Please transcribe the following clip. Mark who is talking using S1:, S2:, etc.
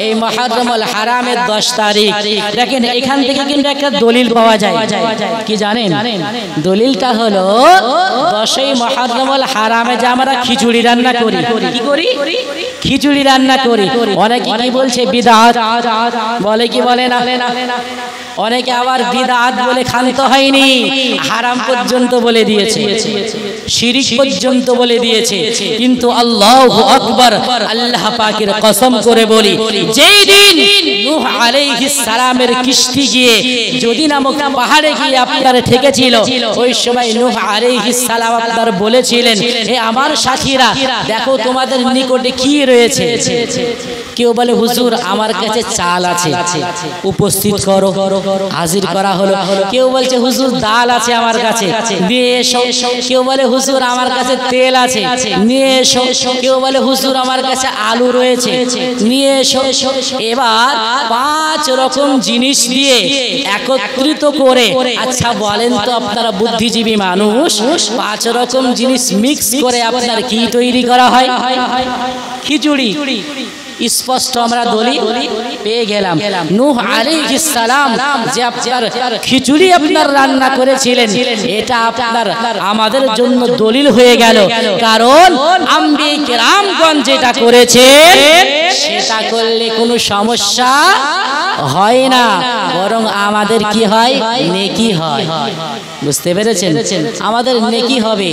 S1: এই মুহররমুল হারামের 10 তারিখ। দেখেন এখান থেকে কিন্তু একটা দলিল পাওয়া যায়, কি জানেন? দলিলটা হলো 10ই মুহররমুল হারামে যে আমরা খিচুড়ি রান্না করি। কি করি? খিচুড়ি রান্না করি। অনেকে কি বলছে বিদআত, বলে কি বলে না? অনেকে আবার বিদআত বলে ক্ষান্ত হয়নি, হারাম পর্যন্ত বলে দিয়েছে, শিরিক পর্যন্ত বলে দিয়েছে। কিন্তু আল্লাহু আকবার, আল্লাহ পাকের কসম করে বলি, যেই দিন নূহ আলাইহিস সালামের কিস্তি গিয়ে যদি নামক পাহাড়ে গিয়ে আপনার ঠেকেছিল, ওই সময় নূহ আলাইহিস সালাম আপনার বলেছিলেন, হে আমার সাথীরা, দেখো তোমাদের নিকটে কি রয়েছে। কেউ বলে হুজুর আমার কাছে চাল আছে, উপস্থিত করো, হাজির করা হলো। কেউ বলছে হুজুর ডাল আছে আমার কাছে, নিয়ে এসো। কেউ বলে হুজুর আমার কাছে তেল আছে, নিয়ে এসো। কেউ বলে হুজুর আমার কাছে আলু রয়েছে, নিয়ে এসো। এবার 5 রকম জিনিস দিয়ে একত্রিত করে, আচ্ছা বলেন তো আপনারা বুদ্ধিজীবী মানুষ, 5 রকম জিনিস মিক্স করে আপনার কি তৈরি করা হয়? খিচুড়ি। স্পষ্ট আমরা দলিল পেয়ে গেলাম। নূহ আলাইহিস সালাম যে আপনার খিচুড়ি আপনার রান্না করেছিলেন, এটা আপনার আমাদের জন্য দলিল হয়ে গেল। কারণ আম্বিয়া কিরামগণ যেটা করেছেন সেটা করলে কোনো সমস্যা হয় না, বরং আমাদের কি হয়? নেকি হয়। বুঝতে পেরেছেন? আমাদের নেকি হবে।